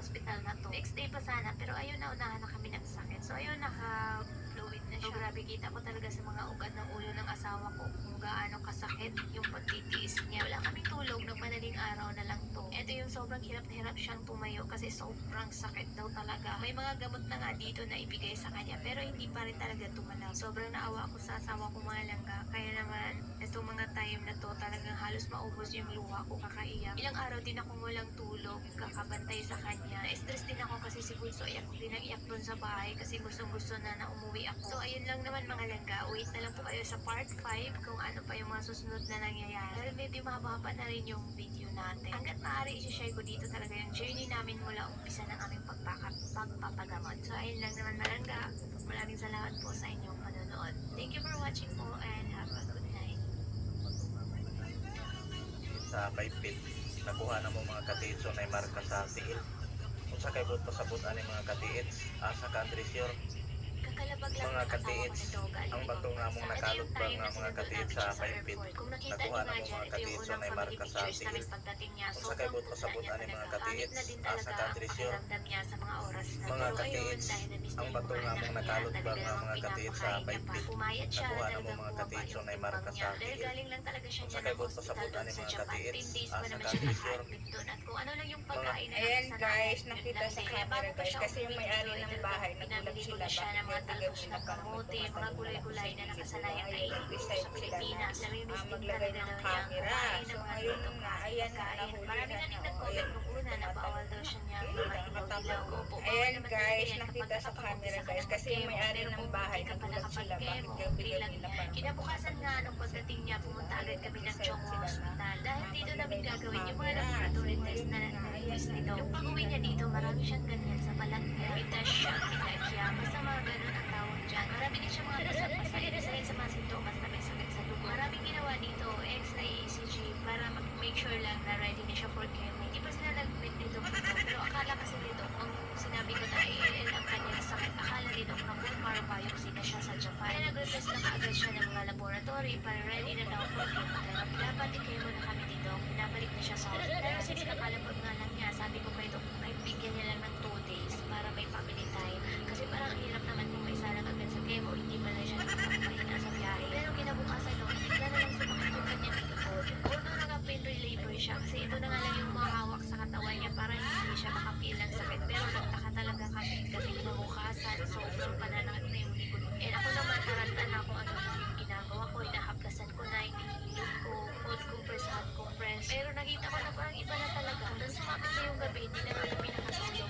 hospital na to. Next day pa sana, pero ayun, naunahan na kami ng sakit. So ayun, naka-fluid na siya. So grabe, kita ko talaga sa mga ugat ng ulo ng asawa ko kung gaano kasakit yung pagtitiis niya. Wala kaming tulog, ng madaling araw na lang to. Ito yung sobrang hirap na hirap siyang tumayo kasi sobrang sakit daw talaga. May mga gamot na nga dito na ibigay sa kanya, pero hindi pa rin talaga tumalaw. Sobrang naawa ako sa asawa ko, mga langga. Kaya naman, itong mga time na to, talagang halos maubos yung luha ko, kakaiyak. Ilang araw din akong walang tulog, kakabantay sa kanya. Na-stress din ako kasi si Bunso iyak din ang iyak dun sa bahay kasi gustong-gusto na umuwi ako. So ayun lang naman mga langga, wait na lang po kayo sa part 5 kung ano pa yung mga susunod na nangyayari. Dahil medyo mahaba-haba na rin yung video natin. Hanggat maaari, isi-share ko dito talaga yung journey namin mula umpisa ng aming pagpapagamot. So ayun lang naman mga langga. Maraming salamat po sa inyong panonood. Thank you for watching po and have a good night. Sa paipit, nakuha na mo mga katiits o na marka sa tiil. Kung sa kaibot pasabot ani mga katiits, asa ka Andresyor, Kakalabag lang mga ng asawa ko katiits, nito galing ang bato nga mong nakalot ba nga mga katiits sa paipit. Kung nakita Nakuha niyo na nga mo dyan, mga ito yung katiits o unang na family marka sa pictures namin tiil. pagdating niya. Kung sa Sobrang kaibot ganda pasabot niya ani mga talaga. Pangit katiits, na din asa talaga ka ang Andresyor, pakiramdam niya sa mga oras na. mga Pero ayun, katiits, dahil na-miss ang niya yung bato mga nga anak mong niya, nakalot ba talaga nga namang mga katiits sa pinapakain niya pa. paipit. Pumayat siya, Nakuha na mo talagang mga bumaba katiits o yung na timbang marka niya. sa Dahil tiil. galing lang talaga siya Kung niya sa ng kaibot hospital pasabot doon ani sa mga Japan. 10 katiits, days pa asa naman ka siya Andresyor, naka-admit doon. At kung ano lang yung mga pagkain na Ayan nakasanayan, guys, yun nakita lang sa din. camera Bago pa guys, siya kasi yung umuwi may-ari dito, ng ito, bahay nagulat pinabili ko sila na siya ng mga bakit talbos gabi ng kamote, mga gulay-gulay na nakasanayang kainin dito sa Pilipinas. Namimiss din maglagay talaga ng daw niya camera. kumain So ng mga ngayon ganitong na, klaseng ayan na, pagkain. nahuli Marami na na din na. nag-comment nung una na bawal daw siya niya mga ilaw-ilaw. Opo, bawal Ayan naman guys, talaga yan kapag nakita sa nakapag-umpisa camera ka guys, ng kasi yung mag-chemo. may-ari Pero ng kung bahay hindi ka pa nagulat sila bakit nakapag-chemo, gabi okay lang na yan. parang Kinabukasan nga nung pagdating niya, pumunta agad kami ng Chong Hospital. Dahil dito namin gagawin yung mga laboratory test na nag-test nito. Yung pag-uwi niya dito, marami siyang ganyan sa balat niya. Itasia. Basta mga ganun ang tawag dyan. Marami din siya mga pasal-pasal. Isa rin sa mga sintomas na may sakit sa dugo. Maraming ginawa dito, X-ray, ECG, para make sure lang na ready na siya for chemo. Hindi pa sila nag-admit nito dito. Pero akala kasi dito, kung sinabi ko na ALL ang kanyang sakit, akala dito na bone marrow biopsy na siya sa Japan. Kaya nag-request na kaagad siya ng mga laboratory para ready na daw for chemotherapy. Dapat i-chemo na kami dito. Pinabalik na siya sa hospital. Since nakalabag nga lang niya, sabi ko kay Dok, ay bigyan niya lang ng 2 days para may family time. Kasi parang hirap naman kung may salang agad sa chemo, hindi pa na siya nakapagpahinga sa biyahe. Pero kinabukasan no, bigla na lang sumakit yung kanyang likod. Although naka-pain reliever siya, kasi ito na nga lang yung mahawak sa katawan niya para hindi siya makapil ng sakit. Pero nagtaka talaga kami kasi kinabukasan, sobrang pananakit